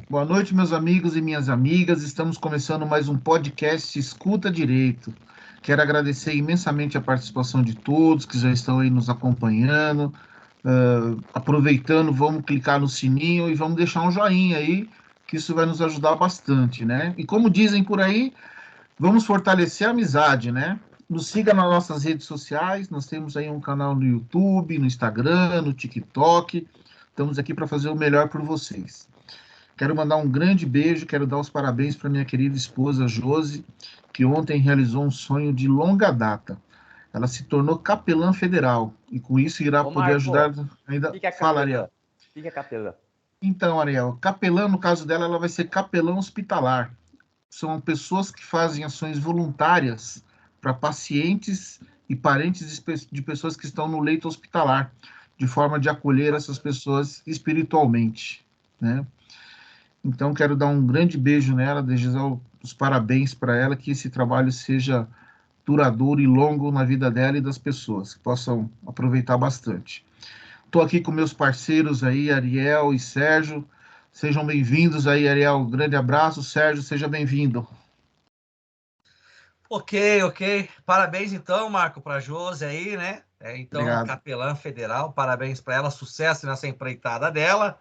Boa noite, meus amigos e minhas amigas. Estamos começando mais um podcast Escuta Direito. Quero agradecer imensamente a participação de todos que já estão aí nos acompanhando. Aproveitando, vamos clicar no sininho e vamos deixar um joinha aí, que isso vai nos ajudar bastante, né? E como dizem por aí, vamos fortalecer a amizade, né? Nos siga nas nossas redes sociais. Nós temos aí um canal no YouTube, no Instagram, no TikTok. Estamos aqui para fazer o melhor por vocês. Quero mandar um grande beijo, quero dar os parabéns para minha querida esposa Josi, que ontem realizou um sonho de longa data. Ela se tornou capelã federal e com isso irá Ô, poder ajudar Marco, o ainda. que que é Fala, capelã? Ariel. O que que é capelã? Então, Ariel, capelã, no caso dela, ela vai ser capelã hospitalar. São pessoas que fazem ações voluntárias para pacientes e parentes de pessoas que estão no leito hospitalar, de forma de acolher essas pessoas espiritualmente, né? Então, quero dar um grande beijo nela, desejar os parabéns para ela, que esse trabalho seja duradouro e longo na vida dela e das pessoas, que possam aproveitar bastante. Estou aqui com meus parceiros aí, Ariel e Sérgio. Sejam bem-vindos aí, Ariel. Um grande abraço. Sérgio, seja bem-vindo. Ok. Parabéns, então, Marco, para a Josi aí, né? Então, Obrigado. capelã federal, parabéns para ela, sucesso nessa empreitada dela.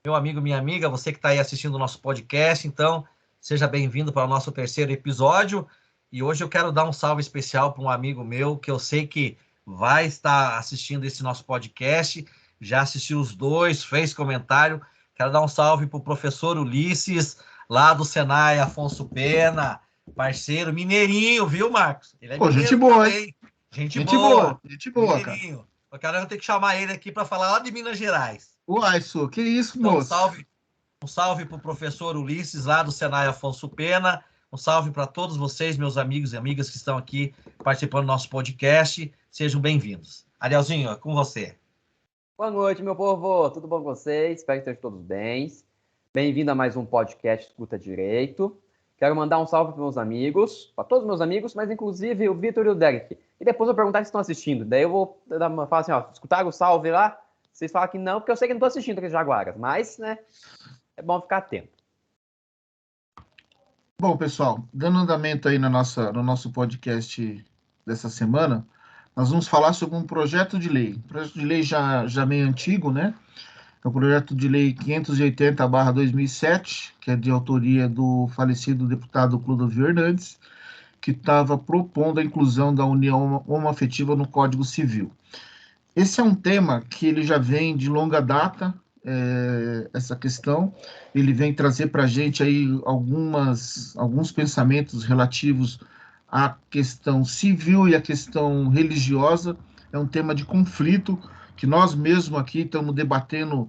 Meu amigo, minha amiga, você que está aí assistindo o nosso podcast, então, seja bem-vindo para o nosso terceiro episódio. E hoje eu quero dar um salve especial para um amigo meu, que eu sei que vai estar assistindo esse nosso podcast, já assistiu os dois, fez comentário. Quero dar um salve para o professor Ulisses, lá do Senai Afonso Pena, parceiro, mineirinho, viu, Marcos? Ele é Pô, gente mineiro boa, hein? também. Gente Gente boa, boa, gente boa, cara. mineirinho. Eu quero ter que chamar ele aqui para falar lá de Minas Gerais. Uai, Su, que isso, Então, moço? um salve para o professor Ulisses, lá do Senai Afonso Pena. Um salve para todos vocês, meus amigos e amigas que estão aqui participando do nosso podcast. Sejam bem-vindos. Arielzinho, é com você. Boa noite, meu povo. Tudo bom com vocês? Espero que estejam todos bem. Bem-vindo a mais um podcast Escuta Direito. Quero mandar um salve para meus amigos, para todos os meus amigos, mas inclusive o Vitor e o Derek. E depois eu vou perguntar se estão assistindo. Daí eu vou falar assim, ó, escutaram o salve lá? Vocês falam que não, porque eu sei que não estou assistindo aqueles Jaguaras, mas, né, é bom ficar atento. Bom, pessoal, dando andamento aí no nosso podcast dessa semana, nós vamos falar sobre um projeto de lei. Um projeto de lei já meio antigo, né? É o projeto de lei 580/2007, que é de autoria do falecido deputado Clodovil Hernandes, que estava propondo a inclusão da união homoafetiva no Código Civil. Esse é um tema que ele já vem de longa data, essa questão. Ele vem trazer para a gente aí alguns pensamentos relativos à questão civil e à questão religiosa. É um tema de conflito que nós mesmos aqui estamos debatendo,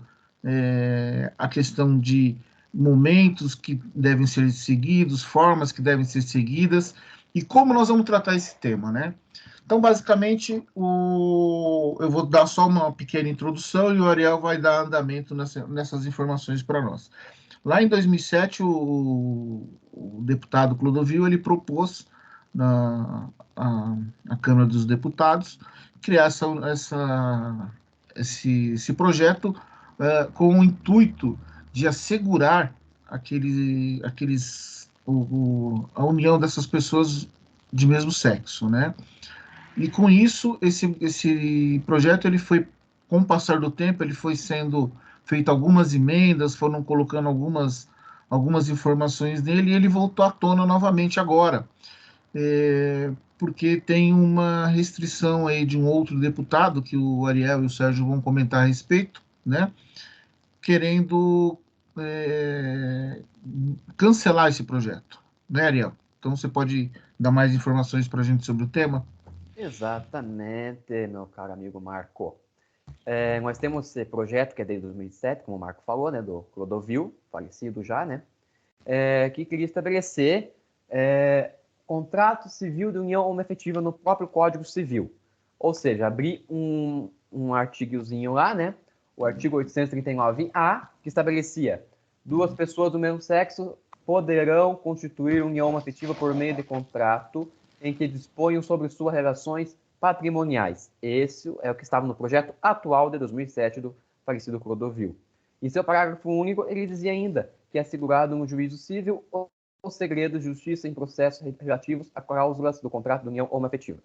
a questão de momentos que devem ser seguidos, formas que devem ser seguidas e como nós vamos tratar esse tema, né? Então, basicamente, eu vou dar só uma pequena introdução e o Ariel vai dar andamento nessas informações para nós. Lá em 2007, o deputado Clodovil ele propôs na Câmara dos Deputados criar esse projeto com o intuito de assegurar a união dessas pessoas de mesmo sexo, né? E com isso, esse projeto, ele foi, com o passar do tempo, ele foi sendo feito algumas emendas, foram colocando algumas informações nele, e ele voltou à tona novamente agora, porque tem uma restrição aí de um outro deputado, que o Ariel e o Sérgio vão comentar a respeito, né, querendo é, cancelar esse projeto, né, Ariel? Então, você pode dar mais informações para a gente sobre o tema? Exatamente, meu caro amigo Marco. Nós temos esse projeto que é desde 2007, como o Marco falou, né, do Clodovil, falecido já, né, que queria estabelecer contrato civil de união homoafetiva no próprio Código Civil. Ou seja, abrir um artigozinho lá, né, o artigo 839-A, que estabelecia: duas pessoas do mesmo sexo poderão constituir união homoafetiva por meio de contrato em que disponham sobre suas relações patrimoniais. Esse é o que estava no projeto atual de 2007 do falecido Clodovil. Em seu parágrafo único, ele dizia ainda que é assegurado no juízo civil ou segredo de justiça em processos relativos a cláusulas do contrato de união homoafetiva.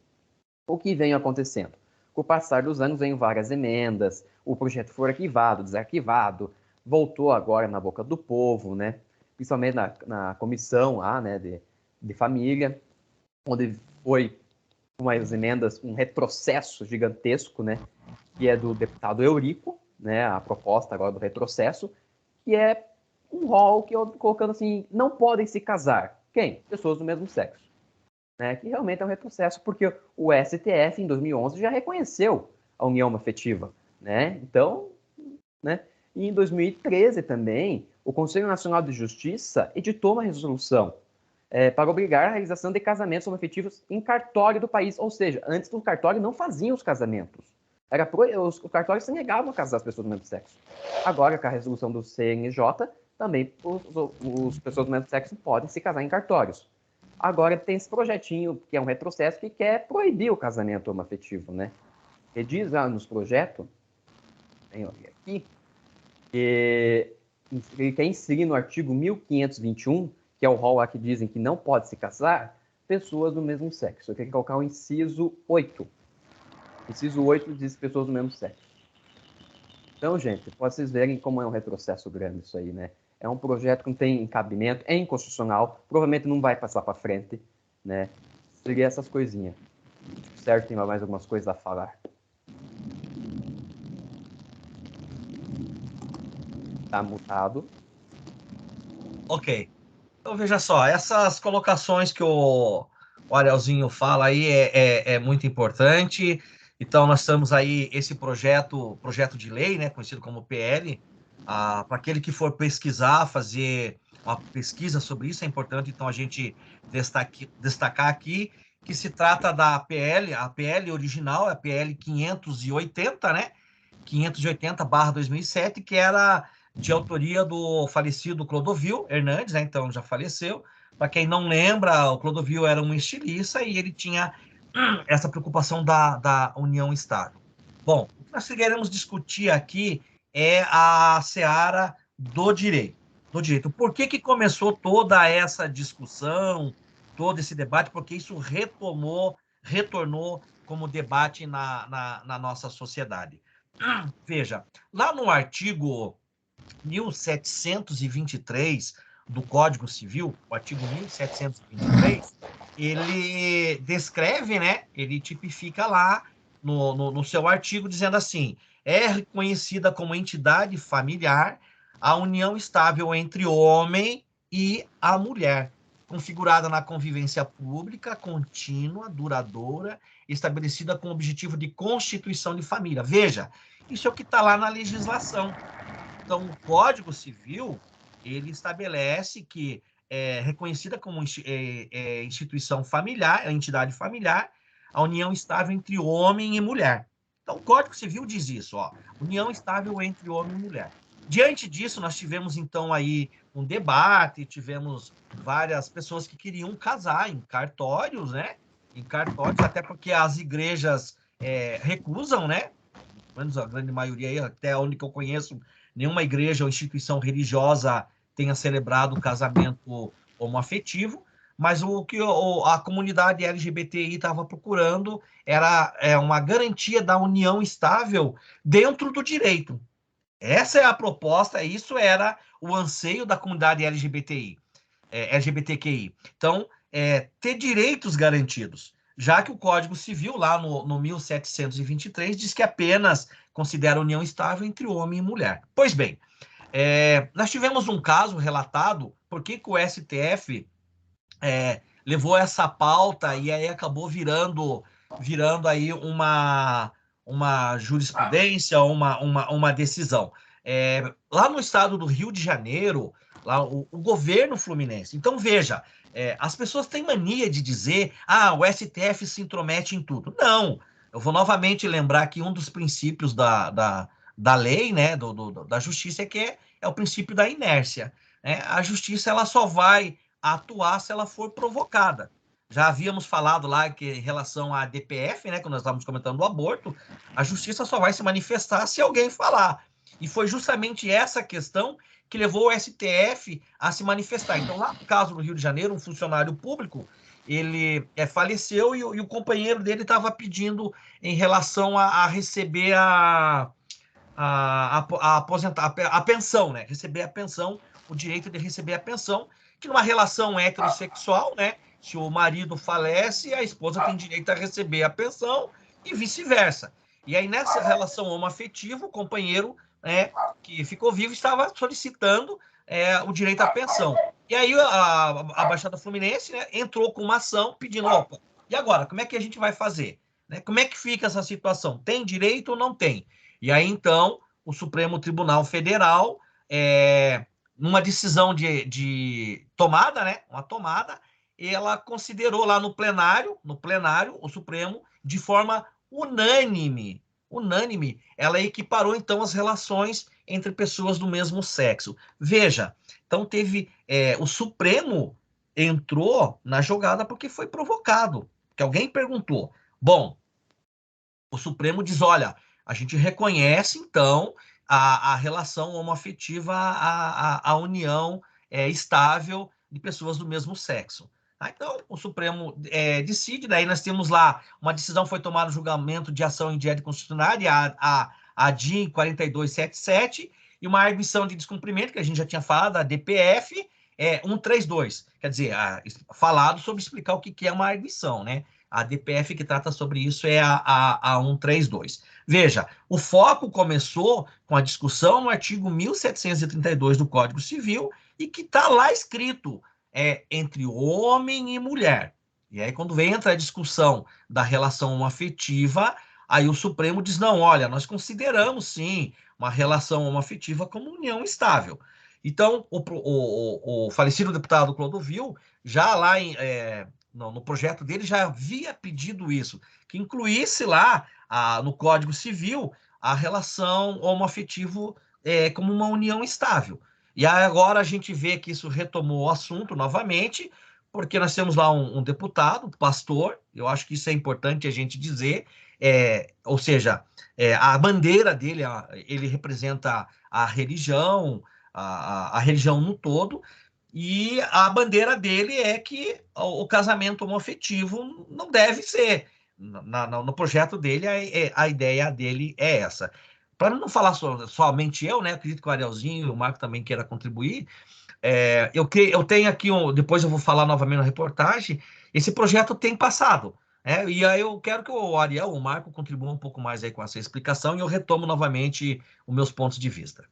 O que vem acontecendo? Com o passar dos anos, vem várias emendas, o projeto foi arquivado, desarquivado, voltou agora na boca do povo, né? Principalmente na comissão lá, né, de família, onde foi umas emendas, um retrocesso gigantesco, né, que é do deputado Eurico, né, a proposta agora do retrocesso, que é um rol que eu colocando assim, não podem se casar. Quem? Pessoas do mesmo sexo. Né, que realmente é um retrocesso, porque o STF, em 2011, já reconheceu a união afetiva. Né? Então, né? E em 2013 também, o Conselho Nacional de Justiça editou uma resolução para obrigar a realização de casamentos homoafetivos em cartório do país. Ou seja, antes do cartório não faziam os casamentos. Os cartórios se negavam a casar as pessoas do mesmo sexo. Agora, com a resolução do CNJ, também as pessoas do mesmo sexo podem se casar em cartórios. Agora tem esse projetinho, que é um retrocesso, que quer proibir o casamento homoafetivo, né? Ele diz lá nos projetos, aqui, que ele quer inserir no artigo 1521, que é o rol lá que dizem que não pode se casar, pessoas do mesmo sexo. Eu queria colocar o inciso 8. Inciso 8 diz pessoas do mesmo sexo. Então, gente, para vocês verem como é um retrocesso grande isso aí, né? É um projeto que não tem encabimento, é inconstitucional, provavelmente não vai passar para frente, né? Seria essas coisinhas. Certo, tem mais algumas coisas a falar. Tá mutado. Ok. Então, veja só, essas colocações que o Arielzinho fala aí é muito importante. Então, nós estamos aí, esse projeto de lei, né, conhecido como PL, para aquele que for pesquisar, fazer uma pesquisa sobre isso, é importante, então, a gente destacar aqui que se trata da PL, a PL original, a PL 580, né, 580/2007, que era de autoria do falecido Clodovil Hernandes, né? Então já faleceu. Para quem não lembra, o Clodovil era um estilista e ele tinha essa preocupação da união estável. Bom, o que nós queremos discutir aqui é a seara do direito. Por que começou toda essa discussão, todo esse debate? Porque isso retornou como debate na nossa sociedade. Veja, lá no artigo 1723 do Código Civil, o artigo 1723, ele descreve, né? Ele tipifica lá no seu artigo dizendo assim: é reconhecida como entidade familiar a união estável entre o homem e a mulher, configurada na convivência pública, contínua, duradoura, estabelecida com o objetivo de constituição de família. Veja, isso é o que está lá na legislação. Então, o Código Civil, ele estabelece que é reconhecida como instituição familiar, entidade familiar, a união estável entre homem e mulher. Então, o Código Civil diz isso, ó, união estável entre homem e mulher. Diante disso, nós tivemos, então, aí um debate, tivemos várias pessoas que queriam casar em cartórios, né? Em cartórios, até porque as igrejas recusam, né? Pelo menos a grande maioria aí, até onde que eu conheço, nenhuma igreja ou instituição religiosa tenha celebrado o casamento homoafetivo, mas o que a comunidade LGBTI estava procurando era uma garantia da união estável dentro do direito. Essa é a proposta, isso era o anseio da comunidade LGBTI, LGBTQI. Então, ter direitos garantidos, já que o Código Civil, lá no 1723, diz que apenas considera a união estável entre homem e mulher. Pois bem, nós tivemos um caso relatado, porque o STF levou essa pauta e aí acabou virando aí uma jurisprudência, uma decisão. Lá no estado do Rio de Janeiro, lá o governo fluminense. Então, veja, as pessoas têm mania de dizer o STF se intromete em tudo. Não, eu vou novamente lembrar que um dos princípios da lei, né, da justiça, é o princípio da inércia. Né? A justiça ela só vai atuar se ela for provocada. Já havíamos falado lá que em relação à DPF, né, quando nós estávamos comentando o aborto, a justiça só vai se manifestar se alguém falar. E foi justamente essa questão que levou o STF a se manifestar. Então, lá no caso do Rio de Janeiro, um funcionário público, ele faleceu e o companheiro dele estava pedindo em relação a receber a pensão, né? Receber a pensão, o direito de receber a pensão, que numa relação heterossexual, né? Se o marido falece, a esposa tem direito a receber a pensão e vice-versa. E aí, nessa relação homoafetiva, o companheiro, né, que ficou vivo estava solicitando o direito à pensão. E aí a Baixada Fluminense, né, entrou com uma ação pedindo, opa, e agora, como é que a gente vai fazer? Né? Como é que fica essa situação? Tem direito ou não tem? E aí, então, o Supremo Tribunal Federal, numa decisão de tomada, né, uma tomada, ela considerou lá no plenário, o Supremo, de forma unânime, ela equiparou, então, as relações entre pessoas do mesmo sexo. Veja, então teve, o Supremo entrou na jogada porque foi provocado, que alguém perguntou. Bom, o Supremo diz, olha, a gente reconhece, então, a relação homoafetiva, a união estável de pessoas do mesmo sexo. Então, o Supremo decide, daí nós temos lá, uma decisão foi tomada no julgamento de ação indireta constitucional, a DIN 4277, e uma arguição de descumprimento, que a gente já tinha falado, a DPF 132, quer dizer, falado sobre explicar o que é uma arguição, né? A DPF que trata sobre isso é a 132. Veja, o foco começou com a discussão no artigo 1732 do Código Civil e que está lá escrito, entre homem e mulher. E aí, quando entra a discussão da relação homoafetiva, aí o Supremo diz, não, olha, nós consideramos, sim, uma relação homoafetiva como união estável. Então, o falecido deputado Clodovil, já lá no projeto dele, já havia pedido isso, que incluísse lá, no Código Civil, a relação homoafetivo como uma união estável. E agora a gente vê que isso retomou o assunto novamente, porque nós temos lá um deputado, pastor, eu acho que isso é importante a gente dizer, ou seja, a bandeira dele, ele representa a religião, a religião no todo, e a bandeira dele é que o casamento homoafetivo não deve ser. No projeto dele, a ideia dele é essa. Para não falar somente eu, né? Acredito que o Arielzinho e o Marco também queira contribuir. Eu tenho aqui, depois eu vou falar novamente na reportagem, esse projeto tem passado. E aí eu quero que o Ariel, o Marco, contribuam um pouco mais aí com essa explicação e eu retomo novamente os meus pontos de vista.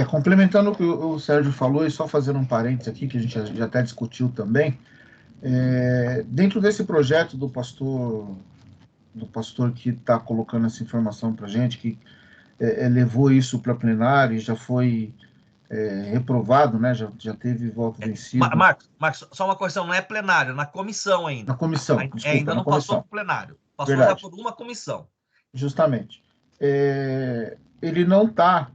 Complementando o que o Sérgio falou, e só fazendo um parênteses aqui, que a gente já até discutiu também, dentro desse projeto do pastor que está colocando essa informação para a gente, que levou isso para plenário e já foi reprovado, né? Já teve voto vencido. Marcos, só uma questão, não é plenário, na comissão ainda. Na comissão, desculpa, ainda não passou para o plenário, passou já por uma comissão. Justamente. Ele não está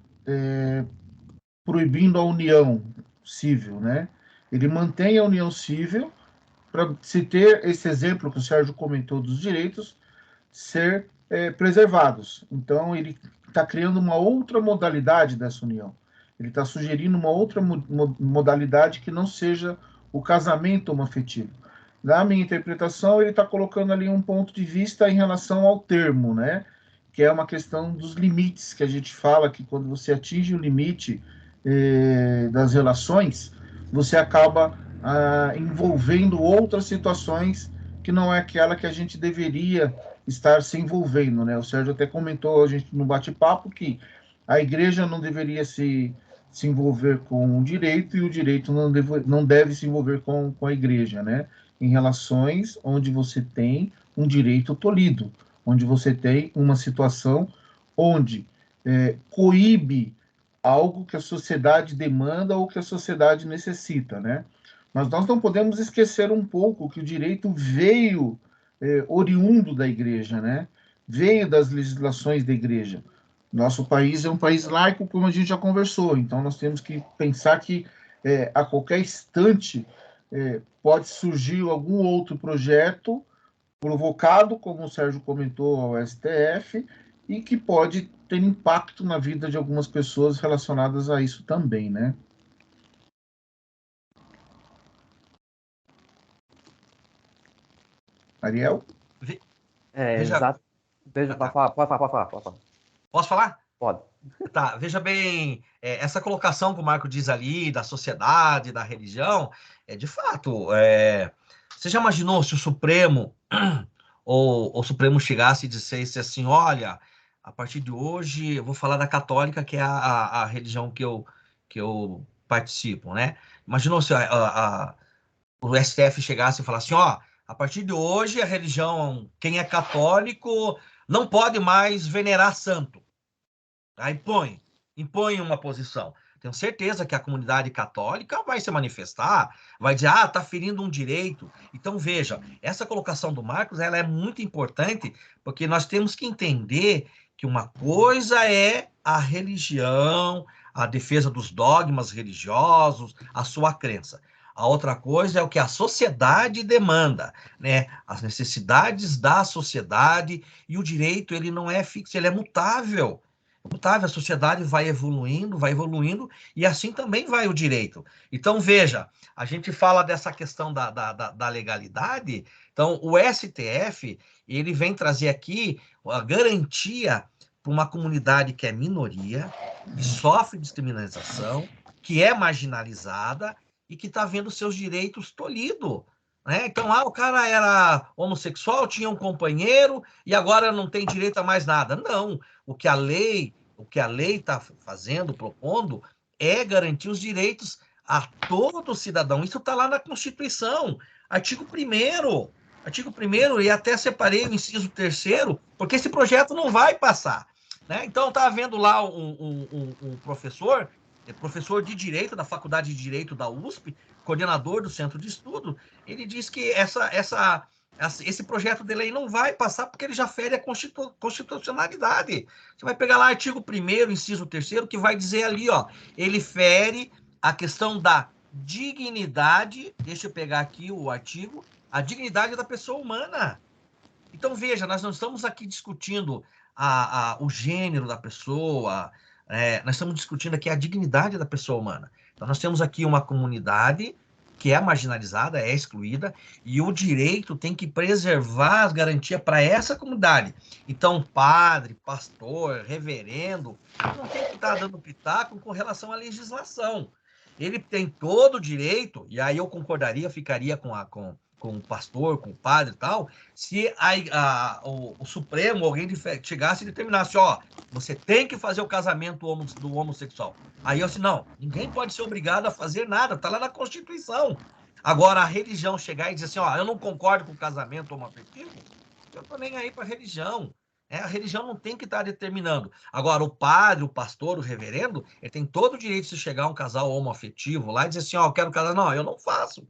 proibindo a união civil, né? Ele mantém a união civil para se ter esse exemplo que o Sérgio comentou dos direitos ser preservados. Então, ele está criando uma outra modalidade dessa união. Ele está sugerindo uma outra modalidade que não seja o casamento homoafetivo. Na minha interpretação, ele está colocando ali um ponto de vista em relação ao termo, né? Que é uma questão dos limites que a gente fala, que quando você atinge o limite das relações, você acaba envolvendo outras situações que não é aquela que a gente deveria estar se envolvendo, né? O Sérgio até comentou a gente no bate-papo que a igreja não deveria se envolver com o direito e o direito não deve se envolver com a igreja, né? Em relações onde você tem um direito tolhido, onde você tem uma situação onde coíbe algo que a sociedade demanda ou que a sociedade necessita, né? Mas nós não podemos esquecer um pouco que o direito veio oriundo da igreja, né? Veio das legislações da igreja. Nosso país é um país laico, como a gente já conversou, então nós temos que pensar que a qualquer instante pode surgir algum outro projeto provocado, como o Sérgio comentou, ao STF, e que pode ter impacto na vida de algumas pessoas relacionadas a isso também, né? Ariel? Veja... Exato. Veja, tá. pode falar. Posso falar? Pode. Tá, veja bem, essa colocação que o Marco diz ali, da sociedade, da religião, de fato, você já imaginou se o Supremo, ou o Supremo chegasse e dissesse assim, olha, a partir de hoje eu vou falar da católica, que é a religião que eu participo, né? Imaginou se o STF chegasse e falasse assim, ó, a partir de hoje a religião, quem é católico, não pode mais venerar santo. Aí impõe uma posição. Tenho certeza que a comunidade católica vai se manifestar, vai dizer, está ferindo um direito. Então, veja, essa colocação do Marcos, ela é muito importante, porque nós temos que entender que uma coisa é a religião, a defesa dos dogmas religiosos, a sua crença. A outra coisa é o que a sociedade demanda, né? As necessidades da sociedade, e o direito, ele não é fixo, ele é mutável. A sociedade vai evoluindo, e assim também vai o direito. Então, veja, a gente fala dessa questão da legalidade, então o STF, ele vem trazer aqui a garantia para uma comunidade que é minoria, que sofre discriminação, que é marginalizada e que está vendo seus direitos tolhidos. Né? Então, o cara era homossexual, tinha um companheiro e agora não tem direito a mais nada. Não, o que a lei está fazendo, propondo, é garantir os direitos a todo cidadão. Isso está lá na Constituição, artigo 1º, e até separei o inciso 3º, porque esse projeto não vai passar. Né? Então, estava vendo lá um professor de Direito, da Faculdade de Direito da USP, coordenador do Centro de Estudo, ele diz que esse projeto de lei não vai passar porque ele já fere a constitucionalidade. Você vai pegar lá o artigo 1º, inciso 3º, que vai dizer ali, ó, ele fere a questão da dignidade, deixa eu pegar aqui o artigo, a dignidade da pessoa humana. Então, veja, nós não estamos aqui discutindo o gênero da pessoa, nós estamos discutindo aqui a dignidade da pessoa humana. Então, nós temos aqui uma comunidade que é marginalizada, é excluída, e o direito tem que preservar as garantias para essa comunidade. Então, padre, pastor, reverendo, não tem que estar dando pitaco com relação à legislação. Ele tem todo o direito, e aí eu concordaria, ficaria com o pastor, com o padre e tal, se o Supremo, alguém chegasse e determinasse, ó, você tem que fazer o casamento do homossexual. Aí eu disse, não, ninguém pode ser obrigado a fazer nada, tá lá na Constituição. Agora, a religião chegar e dizer assim, ó, eu não concordo com o casamento homoafetivo, eu tô nem aí para a religião. A religião não tem que estar determinando. Agora, o padre, o pastor, o reverendo, ele tem todo o direito de chegar um casal homoafetivo lá e dizer assim, ó, eu quero casar. Não, eu não faço.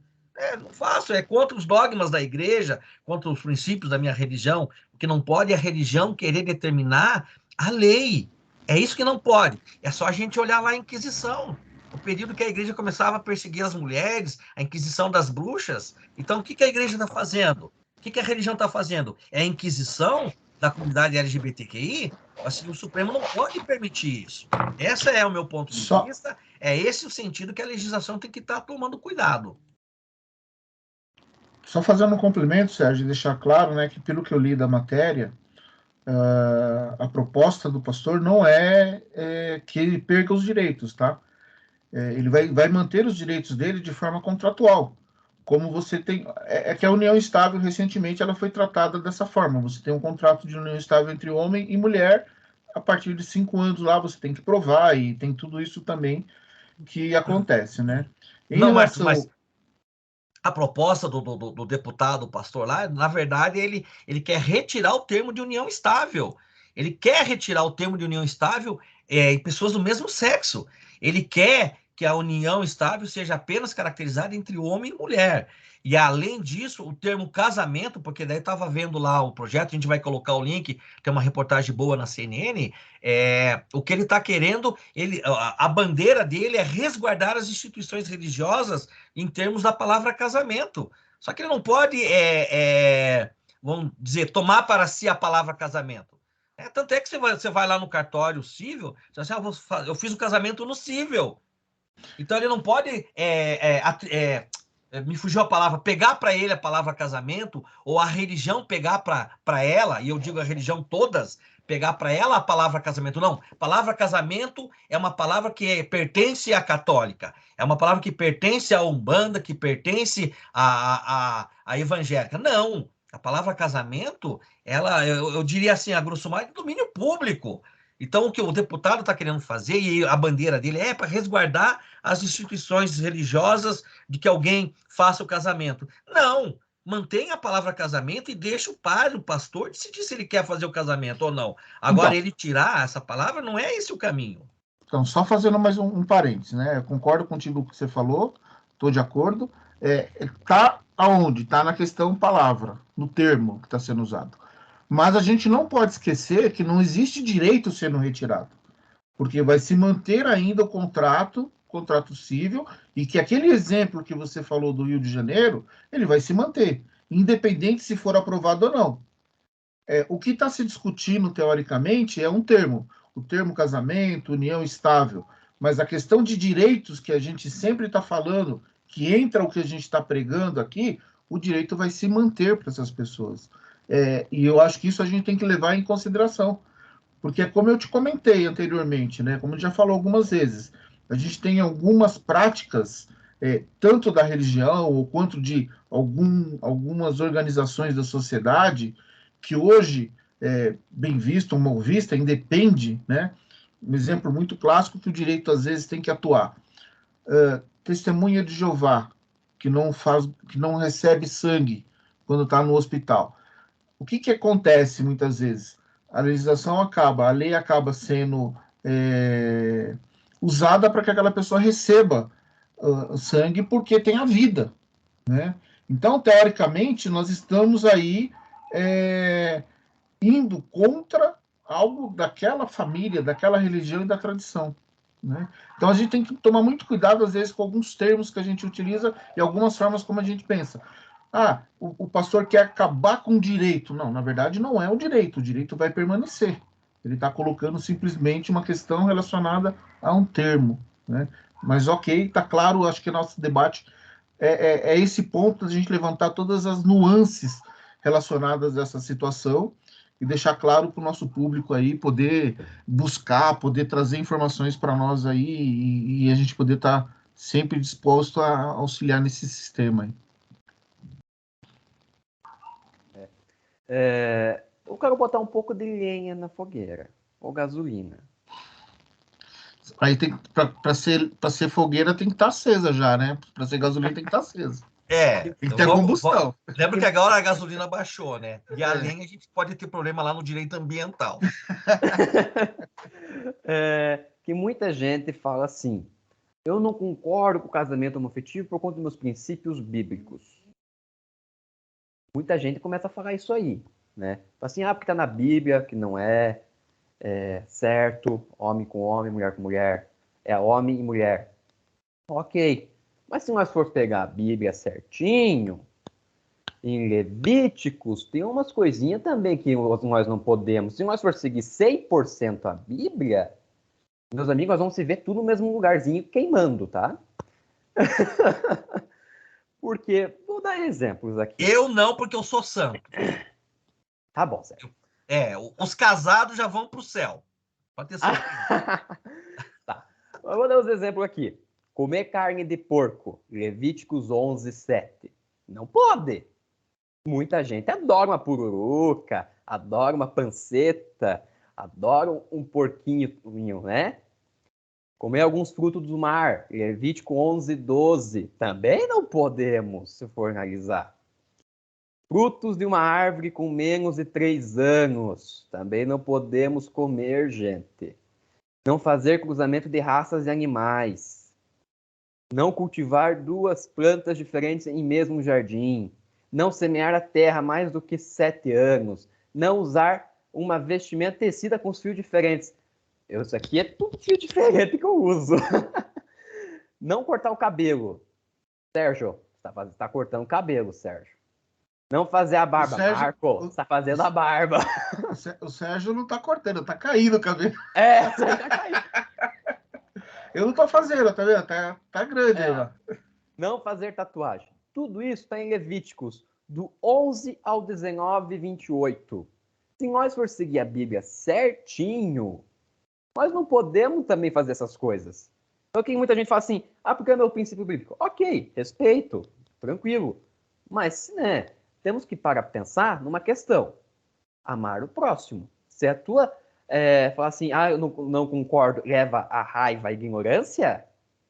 Não faço, é contra os dogmas da igreja, contra os princípios da minha religião, porque não pode a religião querer determinar a lei. É isso que não pode. É só a gente olhar lá a Inquisição, o período que a igreja começava a perseguir as mulheres, a Inquisição das bruxas. Então, o que a igreja está fazendo? O que a religião está fazendo? É a Inquisição da comunidade LGBTQI? Assim, o Supremo não pode permitir isso. Esse é o meu ponto de vista, é esse o sentido que a legislação tem que estar tomando cuidado. Só fazendo um complemento, Sérgio, deixar claro, né, que pelo que eu li da matéria, a proposta do pastor não é que ele perca os direitos, tá? Ele vai manter os direitos dele de forma contratual. Como você tem... É que a união estável, recentemente, ela foi tratada dessa forma. Você tem um contrato de união estável entre homem e mulher, a partir de 5 anos lá você tem que provar, e tem tudo isso também que acontece, né? Não, mas a proposta do deputado, pastor lá, na verdade, ele quer retirar o termo de união estável. Ele quer retirar o termo de união estável em pessoas do mesmo sexo. Ele quer que a união estável seja apenas caracterizada entre homem e mulher. E, além disso, o termo casamento, porque daí estava vendo lá o projeto, a gente vai colocar o link, tem uma reportagem boa na CNN, o que ele está querendo, a bandeira dele é resguardar as instituições religiosas em termos da palavra casamento. Só que ele não pode, vamos dizer, tomar para si a palavra casamento. Tanto é que você vai lá no cartório civil, você diz assim, eu fiz o casamento no civil. Então ele não pode, me fugiu a palavra, pegar para ele a palavra casamento, ou a religião pegar para ela, e eu digo a religião todas, pegar para ela a palavra casamento. Não, palavra casamento é uma palavra que pertence à católica, é uma palavra que pertence à Umbanda, que pertence à evangélica. Não, a palavra casamento, eu diria assim, a grosso modo, é domínio público. Então, o que o deputado está querendo fazer, e a bandeira dele é para resguardar as instituições religiosas de que alguém faça o casamento. Não, mantenha a palavra casamento e deixa o padre, o pastor, decidir se ele quer fazer o casamento ou não. Agora, ele tirar essa palavra, não é esse o caminho. Então, só fazendo mais um parênteses, né? Eu concordo contigo com o que você falou, estou de acordo. Está aonde? Está na questão palavra, no termo que está sendo usado. Mas a gente não pode esquecer que não existe direito sendo retirado, porque vai se manter ainda o contrato civil, e que aquele exemplo que você falou do Rio de Janeiro, ele vai se manter, independente se for aprovado ou não. O que está se discutindo, teoricamente, é um termo, o termo casamento, união estável, mas a questão de direitos que a gente sempre está falando, que entra o que a gente está pregando aqui, o direito vai se manter para essas pessoas. E eu acho que isso a gente tem que levar em consideração, porque é como eu te comentei anteriormente, né? Como já falou algumas vezes, a gente tem algumas práticas, tanto da religião ou quanto de algumas organizações da sociedade, que hoje, bem visto ou mal vista, independe, né? Um exemplo muito clássico que o direito às vezes tem que atuar. Testemunha de Jeová, que não recebe sangue quando está no hospital. O que acontece muitas vezes? A legislação a lei acaba sendo usada para que aquela pessoa receba sangue porque tem a vida, né? Então, teoricamente, nós estamos aí indo contra algo daquela família, daquela religião e da tradição, né? Então, a gente tem que tomar muito cuidado, às vezes, com alguns termos que a gente utiliza e algumas formas como a gente pensa. O pastor quer acabar com o direito. Não, na verdade não é o direito vai permanecer. Ele está colocando simplesmente uma questão relacionada a um termo, né? Mas ok, está claro, acho que nosso debate é esse ponto de a gente levantar todas as nuances relacionadas a essa situação e deixar claro para o nosso público aí poder buscar, poder trazer informações para nós aí e a gente poder estar sempre disposto a auxiliar nesse sistema aí. Eu quero botar um pouco de lenha na fogueira, ou gasolina. Aí tem para ser fogueira tem que estar acesa já, né? Para ser gasolina tem que estar acesa. Tem que ter combustão. Lembra que agora a gasolina baixou, né? E a lenha a gente pode ter problema lá no direito ambiental. Que muita gente fala assim, eu não concordo com o casamento homoafetivo por conta dos meus princípios bíblicos. Muita gente começa a falar isso aí, né? Assim, porque tá na Bíblia, que não é certo, homem com homem, mulher com mulher, é homem e mulher. Ok, mas se nós for pegar a Bíblia certinho, em Levíticos, tem umas coisinhas também que nós não podemos. Se nós for seguir 100% a Bíblia, meus amigos, nós vamos se ver tudo no mesmo lugarzinho queimando, tá? Porque, vou dar exemplos aqui. Eu não, porque eu sou santo. Tá bom, certo. Os casados já vão pro céu. Pode ter certeza. Tá. Eu vou dar os exemplos aqui. Comer carne de porco, Levíticos 11, 7. Não pode. Muita gente adora uma pururuca, adora uma panceta, adora um porquinho, né? Comer alguns frutos do mar, Levítico 11, 12. Também não podemos, se for analisar. Frutos de uma árvore com menos de 3 anos. Também não podemos comer, gente. Não fazer cruzamento de raças de animais. Não cultivar 2 plantas diferentes em mesmo jardim. Não semear a terra mais do que 7 anos. Não usar uma vestimenta tecida com fios diferentes. Isso aqui é tudo fio diferente que eu uso. Não cortar o cabelo. Sérgio, você está cortando o cabelo, Sérgio. Não fazer a barba. Sérgio, Marco, você tá fazendo a barba. O Sérgio não tá cortando, tá caindo o cabelo. Você tá caindo. Eu não tô fazendo, tá vendo? Tá grande aí, lá. Não fazer tatuagem. Tudo isso está em Levíticos, do 11 ao 19, 28. Se nós for seguir a Bíblia certinho, nós não podemos também fazer essas coisas. Então, que muita gente fala assim, porque é meu princípio bíblico. Ok, respeito, tranquilo. Mas, né, temos que parar para pensar numa questão. Amar o próximo. Se a tua falar assim, eu não concordo, leva a raiva, a ignorância,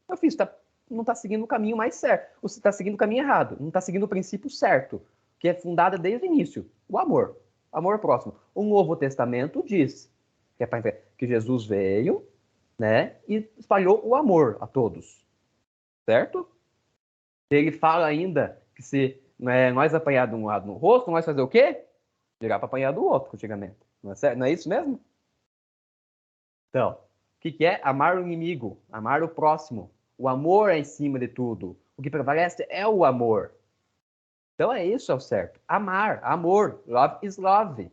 meu filho, você não está seguindo o caminho mais certo. Você está seguindo o caminho errado. Não está seguindo o princípio certo, que é fundado desde o início. O amor. Amor próximo. O Novo Testamento diz que Jesus veio, né, e espalhou o amor a todos. Certo? Ele fala ainda que se nós apanhar de um lado no rosto, nós fazer o quê? Virar para apanhar do outro, antigamente. Não é isso mesmo? Então, o que é? Amar o inimigo, amar o próximo. O amor é em cima de tudo. O que prevalece é o amor. Então, isso é o certo. Amar, amor. Love is love.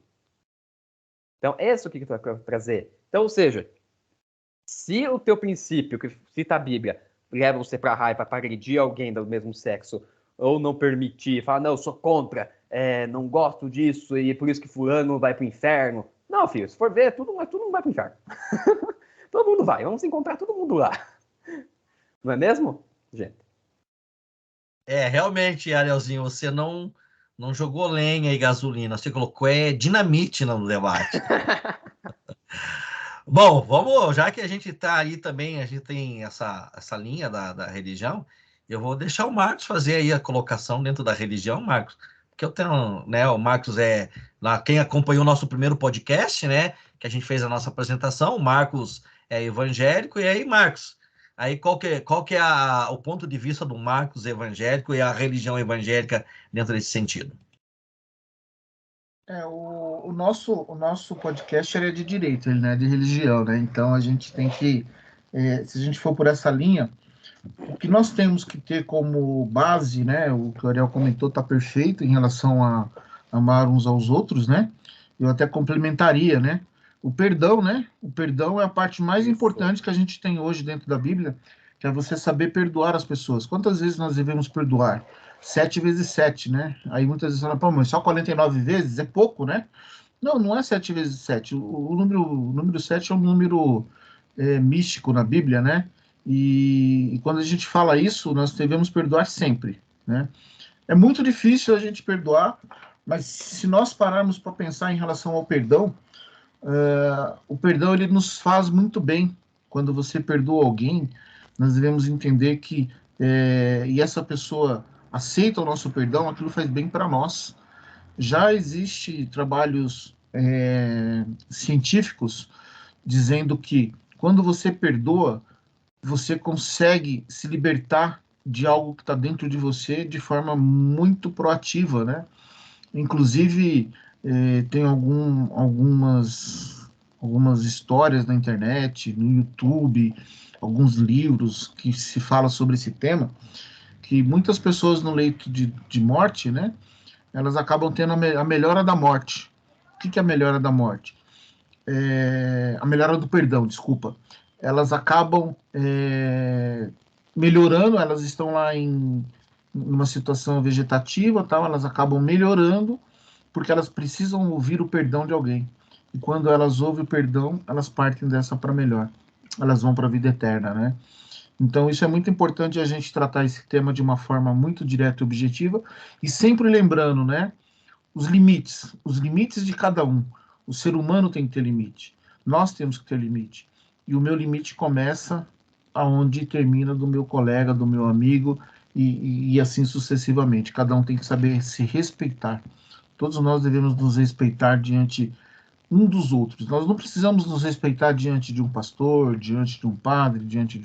Então, é isso que eu quero trazer. Então, ou seja, se o teu princípio, que cita a Bíblia, leva você para a raiva, para agredir alguém do mesmo sexo, ou não permitir, falar, não, eu sou contra, não gosto disso, e por isso que fulano vai para o inferno. Não, filho, se for ver, todo mundo vai para o inferno. Todo mundo vai, vamos encontrar todo mundo lá. Não é mesmo, gente? Realmente, Arielzinho, você não jogou lenha e gasolina, você colocou dinamite no debate. Bom, vamos, já que a gente está aí também, a gente tem essa linha da religião, eu vou deixar o Marcos fazer aí a colocação dentro da religião, Marcos, porque eu tenho, né, o Marcos quem acompanhou o nosso primeiro podcast, né, que a gente fez a nossa apresentação, o Marcos é evangélico, e aí, Marcos, aí qual que é o ponto de vista do Marcos evangélico e a religião evangélica dentro desse sentido? O nosso podcast é de direito, ele não é de religião, né? Então a gente tem que, se a gente for por essa linha, o que nós temos que ter como base, né? O que o Ariel comentou está perfeito em relação a amar uns aos outros, né? Eu até complementaria, né? O perdão, né? O perdão é a parte mais importante que a gente tem hoje dentro da Bíblia, que é você saber perdoar as pessoas. Quantas vezes nós devemos perdoar? 7 vezes 7, né? Aí muitas vezes falam, pô, mas só 49 vezes é pouco, né? Não, não é 7 vezes 7. O número 7 é um número místico na Bíblia, né? E quando a gente fala isso, nós devemos perdoar sempre, né? É muito difícil a gente perdoar, mas se nós pararmos para pensar em relação ao perdão, o perdão ele nos faz muito bem. Quando você perdoa alguém, nós devemos entender que e essa pessoa aceita o nosso perdão, aquilo faz bem para nós. Já existe trabalhos científicos dizendo que quando você perdoa, você consegue se libertar de algo que está dentro de você de forma muito proativa, né? Inclusive, tem algumas histórias na internet, no YouTube, alguns livros que se fala sobre esse tema, que muitas pessoas no leito de morte, né? Elas acabam tendo a melhora da morte. O que é a melhora da morte? A melhora do perdão, desculpa. Elas acabam melhorando, elas estão lá em uma situação vegetativa, tal, elas acabam melhorando porque elas precisam ouvir o perdão de alguém. E quando elas ouvem o perdão, elas partem dessa para melhor. Elas vão para a vida eterna, né? Então, isso é muito importante a gente tratar esse tema de uma forma muito direta e objetiva e sempre lembrando, né? Os limites de cada um. O ser humano tem que ter limite. Nós temos que ter limite. E o meu limite começa aonde termina do meu colega, do meu amigo e assim sucessivamente. Cada um tem que saber se respeitar. Todos nós devemos nos respeitar diante um dos outros. Nós não precisamos nos respeitar diante de um pastor, diante de um padre, diante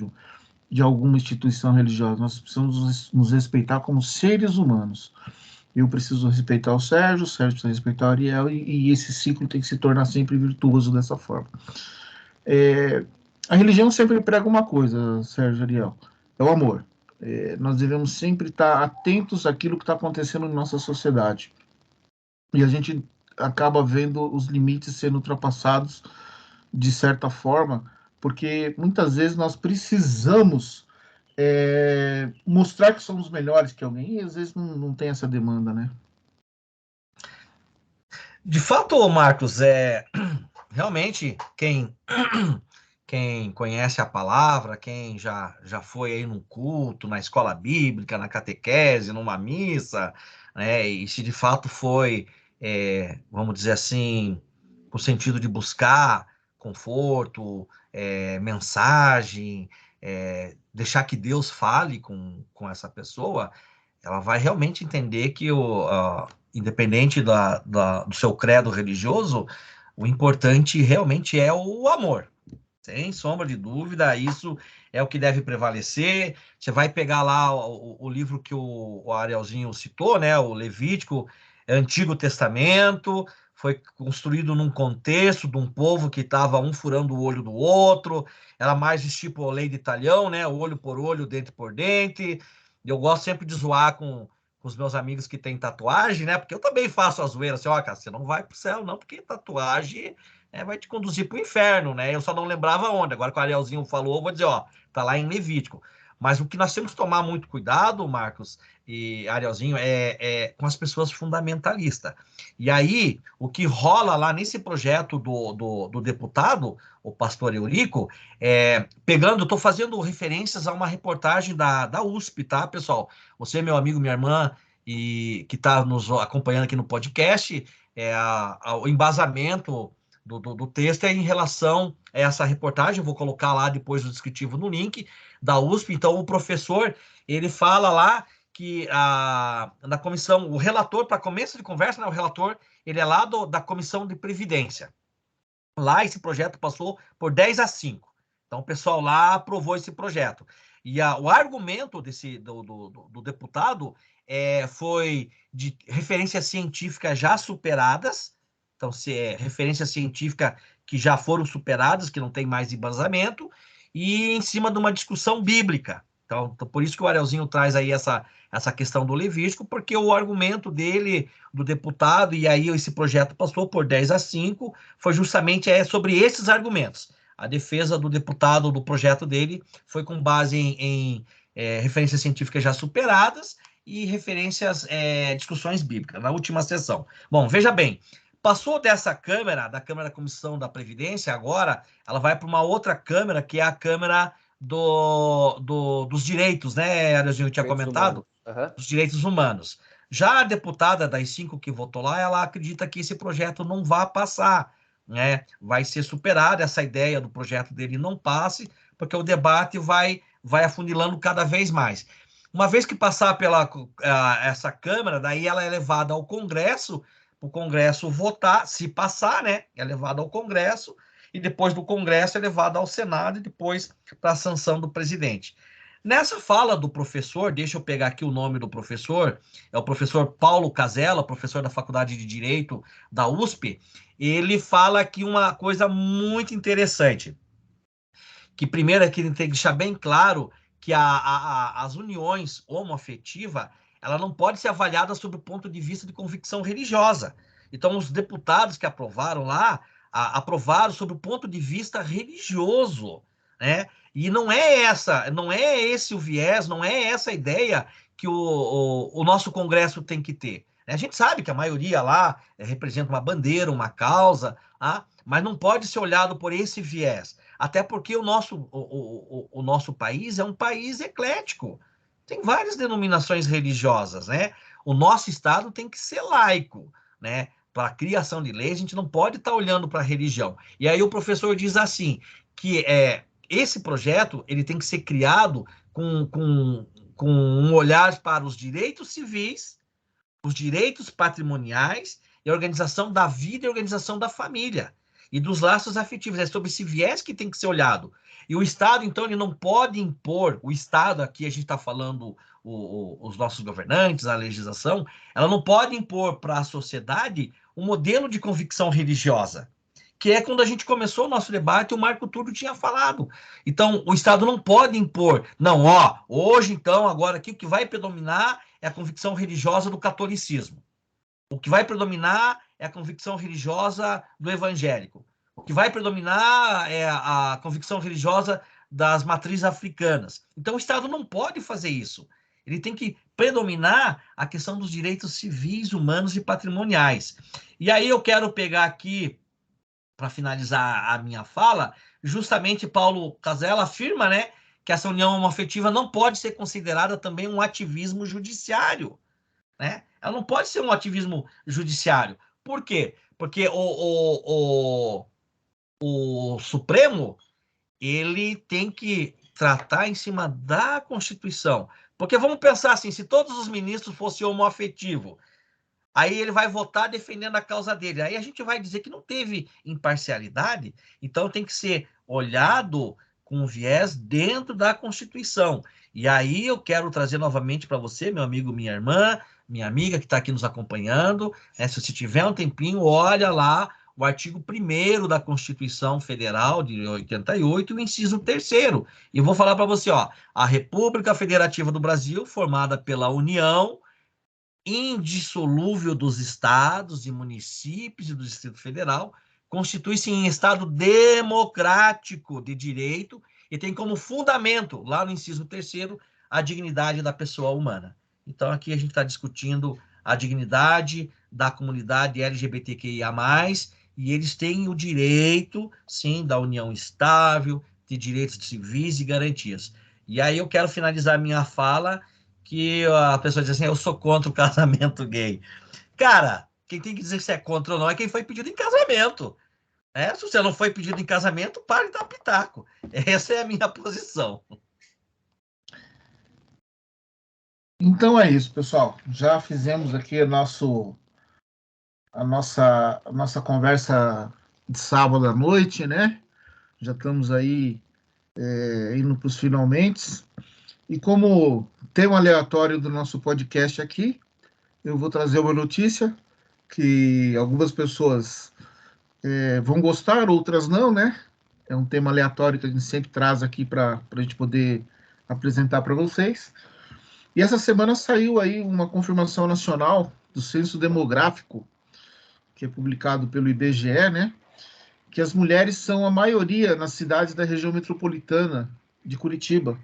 de alguma instituição religiosa. Nós precisamos nos respeitar como seres humanos. Eu preciso respeitar o Sérgio precisa respeitar o Ariel, e esse ciclo tem que se tornar sempre virtuoso dessa forma. A religião sempre prega uma coisa, Sérgio, Ariel, é o amor. Nós devemos sempre estar atentos àquilo que está acontecendo na nossa sociedade. e a gente acaba vendo os limites sendo ultrapassados de certa forma, porque muitas vezes nós precisamos mostrar que somos melhores que alguém, e às vezes não tem essa demanda, né? De fato, Marcos, realmente quem conhece a palavra, quem já foi aí num culto, na escola bíblica, na catequese, numa missa, né, e se de fato foi, vamos dizer assim, com o sentido de buscar conforto, mensagem, deixar que Deus fale com essa pessoa, ela vai realmente entender que independente do seu credo religioso, o importante realmente é o amor. Sem sombra de dúvida, isso é o que deve prevalecer. Você vai pegar lá o livro que o Arielzinho citou, né? O Levítico, Antigo Testamento, foi construído num contexto de um povo que estava um furando o olho do outro, era mais tipo a lei de talhão, né? Olho por olho, dente por dente. E eu gosto sempre de zoar com os meus amigos que têm tatuagem, né? Porque eu também faço a zoeira assim, ó, cara, você não vai pro céu, não, porque tatuagem vai te conduzir para o inferno, né? Eu só não lembrava onde. Agora que o Arielzinho falou, eu vou dizer, ó, tá lá em Levítico. Mas o que nós temos que tomar muito cuidado, Marcos e Arielzinho, com as pessoas fundamentalistas. E aí, o que rola lá nesse projeto do deputado, o pastor Eurico, pegando, estou fazendo referências a uma reportagem da USP, tá, pessoal? Você, meu amigo, minha irmã, e que está nos acompanhando aqui no podcast, o embasamento do texto é em relação a essa reportagem, eu vou colocar lá depois o descritivo no link da USP. Então, o professor, ele fala lá que na comissão, o relator, para começo de conversa, né, o relator, ele é lá da comissão de Previdência. Lá, esse projeto passou por 10-5. Então, o pessoal lá aprovou esse projeto. E o argumento do deputado foi de referências científicas já superadas. Então, se é referência científica que já foram superadas, que não tem mais embasamento, e em cima de uma discussão bíblica. Então, por isso que o Arielzinho traz aí essa questão do Levítico, porque o argumento dele, do deputado, e aí esse projeto passou por 10-5, foi justamente sobre esses argumentos. A defesa do deputado do projeto dele foi com base em referências científicas já superadas e referências, discussões bíblicas, na última sessão. Bom, veja bem, passou dessa Câmara, da Câmara da Comissão da Previdência, agora ela vai para uma outra Câmara, que é a Câmara dos Direitos, né, Arielzinho, eu tinha comentado? Dos direitos humanos. Já a deputada das 5 que votou lá, ela acredita que esse projeto não vai passar, né? Vai ser superada essa ideia do projeto dele não passe, porque o debate vai afunilando cada vez mais. Uma vez que passar pela essa Câmara, daí ela é levada ao Congresso, para o Congresso votar, se passar, né? É levada ao Congresso, e depois do Congresso é levada ao Senado e depois para a sanção do presidente. Nessa fala do professor, deixa eu pegar aqui o nome do professor, é o professor Paulo Casella, professor da Faculdade de Direito da USP, ele fala aqui uma coisa muito interessante, que primeiro é que ele tem que deixar bem claro que as uniões homoafetivas, ela não pode ser avaliada sob o ponto de vista de convicção religiosa. Então, os deputados que aprovaram lá, aprovaram sob o ponto de vista religioso, né? E não é esse o viés, não é essa a ideia que o nosso Congresso tem que ter. A gente sabe que a maioria lá representa uma bandeira, uma causa, mas não pode ser olhado por esse viés. Até porque o nosso país é um país eclético. Tem várias denominações religiosas, né? O nosso Estado tem que ser laico, né? Para a criação de leis, a gente não pode estar olhando para a religião. E aí o professor diz assim, que esse projeto ele tem que ser criado com um olhar para os direitos civis, os direitos patrimoniais e a organização da vida e a organização da família e dos laços afetivos. É sobre esse viés que tem que ser olhado. E o Estado, então, ele não pode impor, o Estado, aqui a gente está falando os nossos governantes, a legislação, ela não pode impor para a sociedade um modelo de convicção religiosa, que é quando a gente começou o nosso debate, o Marco Túlio tinha falado. Então, o Estado não pode impor, não, hoje, então, agora aqui, o que vai predominar é a convicção religiosa do catolicismo. O que vai predominar é a convicção religiosa do evangélico. O que vai predominar é a convicção religiosa das matrizes africanas. Então, o Estado não pode fazer isso. Ele tem que predominar a questão dos direitos civis, humanos e patrimoniais. E aí eu quero pegar aqui, para finalizar a minha fala, justamente Paulo Casella afirma, né, que essa união homoafetiva não pode ser considerada também um ativismo judiciário, né? Ela não pode ser um ativismo judiciário. Por quê? Porque o Supremo, ele tem que tratar em cima da Constituição. Porque vamos pensar assim, se todos os ministros fossem homoafetivos, aí ele vai votar defendendo a causa dele. Aí a gente vai dizer que não teve imparcialidade, então tem que ser olhado com um viés dentro da Constituição. E aí eu quero trazer novamente para você, meu amigo, minha irmã, minha amiga que está aqui nos acompanhando, né? Se você tiver um tempinho, olha lá o artigo 1º da Constituição Federal de 88, o inciso 3º. E eu vou falar para você, ó, a República Federativa do Brasil, formada pela União indissolúvel dos estados e municípios e do Distrito Federal, constitui-se em Estado democrático de direito e tem como fundamento, lá no inciso 3º, a dignidade da pessoa humana. Então, aqui a gente está discutindo a dignidade da comunidade LGBTQIA+, e eles têm o direito, sim, da união estável, de direitos civis e garantias. E aí eu quero finalizar minha fala que a pessoa diz assim, eu sou contra o casamento gay. Cara, quem tem que dizer se é contra ou não é quem foi pedido em casamento. Né? Se você não foi pedido em casamento, pare de dar pitaco. Essa é a minha posição. Então é isso, pessoal. Já fizemos aqui a nossa conversa de sábado à noite, né? Já estamos aí indo para os finalmente. E como tema aleatório do nosso podcast aqui, eu vou trazer uma notícia que algumas pessoas vão gostar, outras não, né? É um tema aleatório que a gente sempre traz aqui para a gente poder apresentar para vocês. E essa semana saiu aí uma confirmação nacional do Censo Demográfico, que é publicado pelo IBGE, né? Que as mulheres são a maioria nas cidades da região metropolitana de Curitiba.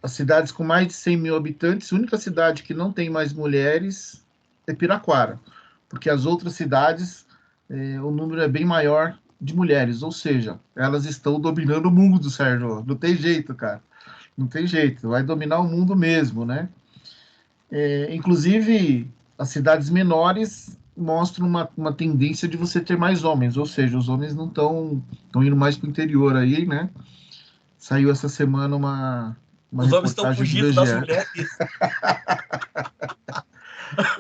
As cidades com mais de 100 mil habitantes, a única cidade que não tem mais mulheres é Piraquara, porque as outras cidades, o número é bem maior de mulheres, ou seja, elas estão dominando o mundo, Sérgio. Não tem jeito, cara. Não tem jeito, vai dominar o mundo mesmo, né? Inclusive, as cidades menores mostram uma tendência de você ter mais homens, ou seja, os homens não estão indo mais para o interior aí, né? Saiu essa semana uma Os homens estão reportagem do fugindo das IBGE. mulheres.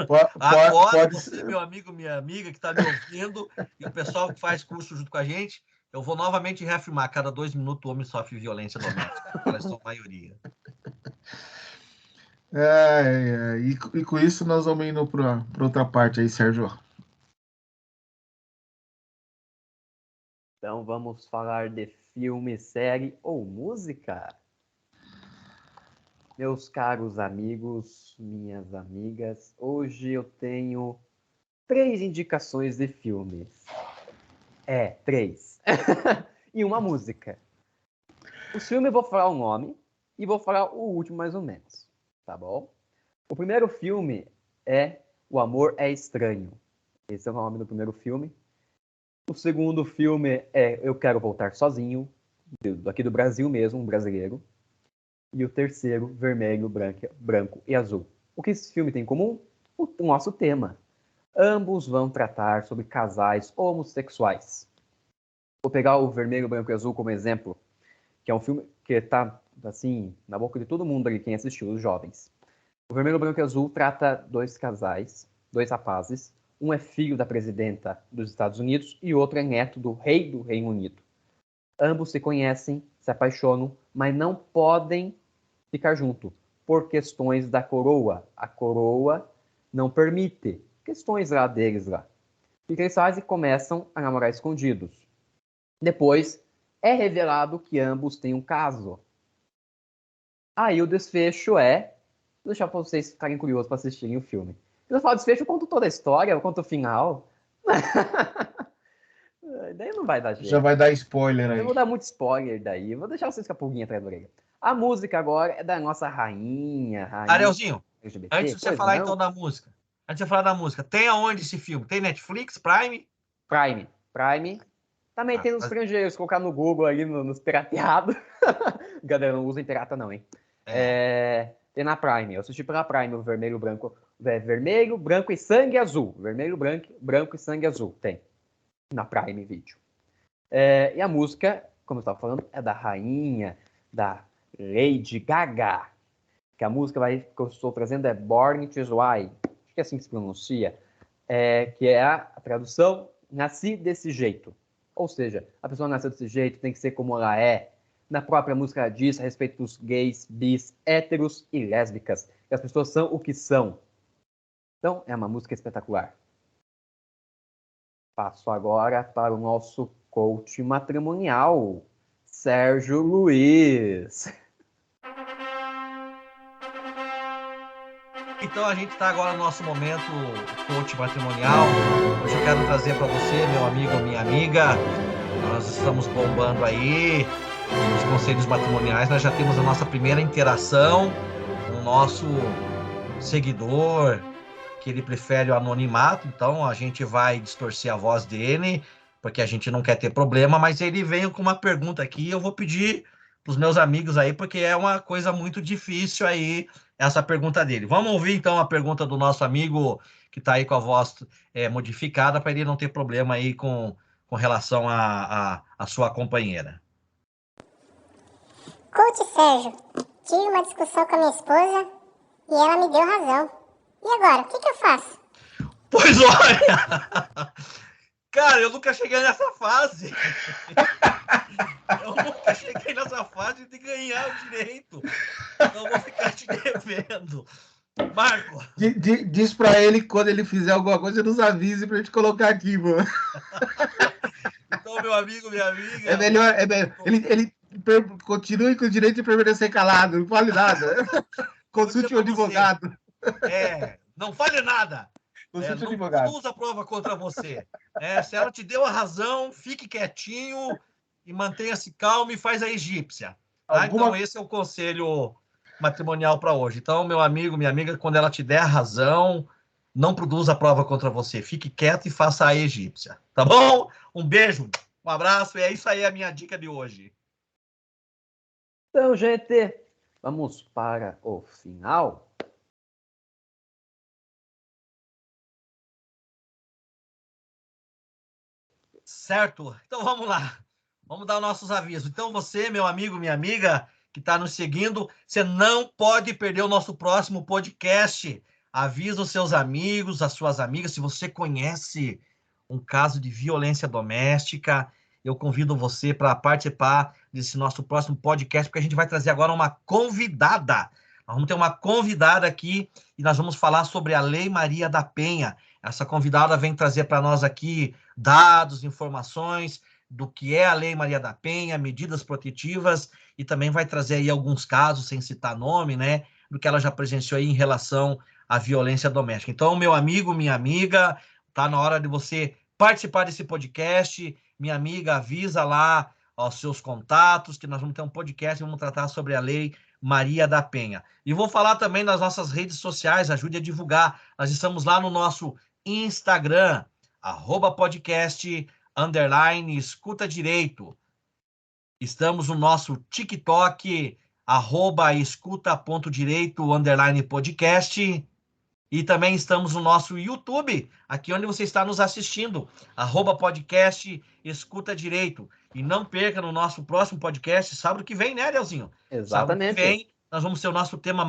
Pode Agora, você, ser. meu amigo, minha amiga, que está me ouvindo, e o pessoal que faz curso junto com a gente, eu vou novamente reafirmar, cada 2 minutos o homem sofre violência doméstica. Elas são a maioria. E com isso nós vamos indo para outra parte aí, Sérgio. Então vamos falar de filme, série ou música? Meus caros amigos, minhas amigas, hoje eu tenho 3 indicações de filmes. 3. E uma música. Os filmes eu vou falar o nome e vou falar o último mais ou menos, tá bom? O primeiro filme é O Amor é Estranho. Esse é o nome do primeiro filme. O segundo filme é Eu Quero Voltar Sozinho, aqui do Brasil mesmo, um brasileiro. E o terceiro, Vermelho, Branco e Azul. O que esse filme tem em comum? O nosso tema. Ambos vão tratar sobre casais homossexuais. Vou pegar o Vermelho, Branco e Azul como exemplo, que é um filme que está, assim, na boca de todo mundo ali, quem assistiu, os jovens. O Vermelho, Branco e Azul trata 2 casais, 2 rapazes. Um é filho da presidenta dos Estados Unidos e o outro é neto do rei do Reino Unido. Ambos se conhecem, se apaixonam, mas não podem ficar junto por questões da coroa. A coroa não permite. Questões lá deles lá. O que eles fazem? Começam a namorar escondidos. Depois é revelado que ambos têm um caso. Aí o desfecho é... Vou deixar para vocês ficarem curiosos para assistirem o filme. Se eu falar desfecho, eu conto toda a história, eu conto o final. Daí não vai dar jeito. Já vai dar spoiler aí. Eu vou dar muito spoiler daí. Eu vou deixar vocês com a pulguinha atrás da orelha. A música agora é da nossa rainha Arielzinho, LGBT. antes de você falar então da música. Antes de você falar da música, tem aonde esse filme? Tem Netflix, Prime? Prime. Também tem nos estrangeiros, colocar no Google ali, nos pirateados. Galera, não usem pirata não, hein? Tem na Prime. Eu assisti pela Prime o vermelho, branco e sangue azul. Vermelho, branco e sangue azul. Tem. Na Prime Video. E a música, como eu estava falando, é da rainha, da Lady Gaga. Que a música que eu estou trazendo é Born This Way. Acho que é assim que se pronuncia. Que é a tradução Nasci Desse Jeito. Ou seja, a pessoa nasceu desse jeito, tem que ser como ela é. Na própria música ela diz a respeito dos gays, bis, héteros e lésbicas. Que as pessoas são o que são. Então, é uma música espetacular. Passo agora para o nosso coach matrimonial, Sérgio Luiz. Então a gente está agora no nosso momento coach matrimonial. Hoje eu quero trazer para você, meu amigo, minha amiga, nós estamos bombando aí os conselhos matrimoniais. Nós já temos a nossa primeira interação com o nosso seguidor, que ele prefere o anonimato, então a gente vai distorcer a voz dele, porque a gente não quer ter problema, mas ele veio com uma pergunta aqui, eu vou pedir para os meus amigos aí, porque é uma coisa muito difícil aí, essa pergunta dele. Vamos ouvir então a pergunta do nosso amigo, que está aí com a voz modificada, para ele não ter problema aí com relação à sua companheira. Coach Sérgio, tive uma discussão com a minha esposa e ela me deu razão. E agora, o que eu faço? Pois olha, cara, eu nunca cheguei nessa fase. Eu nunca cheguei nessa fase de ganhar o direito. Então vou ficar te devendo. Marco. Diz pra ele que quando ele fizer alguma coisa, nos avise pra gente colocar aqui, mano. Então, meu amigo, minha amiga. É melhor. Ele continue com o direito de permanecer calado, não fale nada. Consulte o advogado. Não fale nada. Não usa prova contra você. Se ela te deu a razão, fique quietinho e mantenha-se calmo e faz a egípcia. Então, esse é o conselho matrimonial para hoje. Então, meu amigo, minha amiga, quando ela te der a razão, não produza prova contra você. Fique quieto e faça a egípcia. Tá bom? Um beijo, um abraço. E é isso aí a minha dica de hoje. Então, gente, vamos para o final. Certo? Então vamos lá. Vamos dar os nossos avisos. Então você, meu amigo, minha amiga, que está nos seguindo, você não pode perder o nosso próximo podcast. Avisa os seus amigos, as suas amigas. Se você conhece um caso de violência doméstica, eu convido você para participar desse nosso próximo podcast, porque a gente vai trazer agora uma convidada. Nós vamos ter uma convidada aqui e nós vamos falar sobre a Lei Maria da Penha. Essa convidada vem trazer para nós aqui dados, informações do que é a Lei Maria da Penha, medidas protetivas, e também vai trazer aí alguns casos, sem citar nome, né, do que ela já presenciou aí em relação à violência doméstica. Então, meu amigo, minha amiga, tá na hora de você participar desse podcast. Minha amiga, avisa lá aos seus contatos que nós vamos ter um podcast e vamos tratar sobre a Lei Maria da Penha. E vou falar também nas nossas redes sociais, ajude a divulgar. Nós estamos lá no nosso Instagram, @podcast_escuta direito. Estamos no nosso TikTok, @escuta.direito_podcast. E também estamos no nosso YouTube, aqui onde você está nos assistindo, @podcast Escuta Direito. E não perca no nosso próximo podcast, sábado que vem, né, Arielzinho? Exatamente. Sábado que vem, nós vamos ter o nosso tema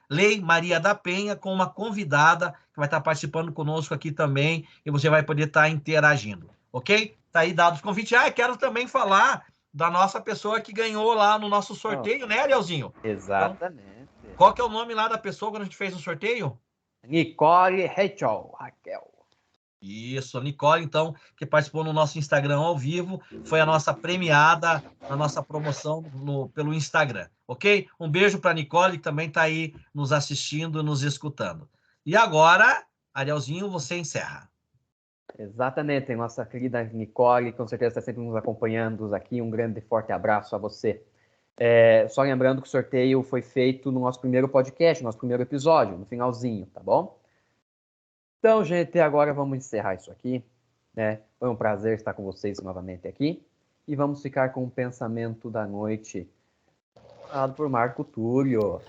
Lei Maria da Penha, com uma convidada que vai estar participando conosco aqui também, e você vai poder estar interagindo, ok? Tá aí dado os convites. Quero também falar da nossa pessoa que ganhou lá no nosso sorteio, né, Arielzinho? Exatamente. Então, qual que é o nome lá da pessoa quando a gente fez o sorteio? Raquel. Isso, a Nicole, então, que participou no nosso Instagram ao vivo, foi a nossa premiada na nossa promoção pelo Instagram, ok? Um beijo para a Nicole, que também está aí nos assistindo e nos escutando. E agora, Arielzinho, você encerra. Exatamente, nossa querida Nicole, com certeza está sempre nos acompanhando aqui. Um grande e forte abraço a você. Só lembrando que o sorteio foi feito no nosso primeiro podcast, no nosso primeiro episódio, no finalzinho, tá bom? Então, gente, agora vamos encerrar isso aqui, né? Foi um prazer estar com vocês novamente aqui. E vamos ficar com o pensamento da noite, falado por Marco Túlio.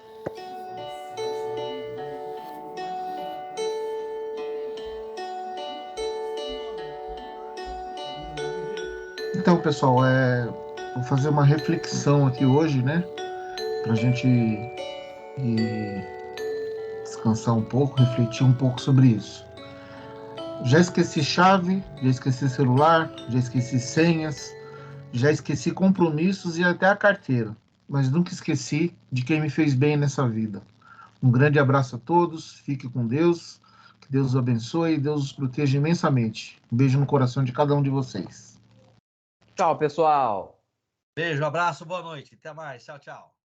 Então, pessoal, vou fazer uma reflexão aqui hoje, né? Para a gente descansar um pouco, refletir um pouco sobre isso. Já esqueci chave, já esqueci celular, já esqueci senhas, já esqueci compromissos e até a carteira, mas nunca esqueci de quem me fez bem nessa vida. Um grande abraço a todos, fique com Deus, que Deus os abençoe e Deus os proteja imensamente. Um beijo no coração de cada um de vocês. Tchau, pessoal! Beijo, abraço, boa noite. Até mais. Tchau, tchau.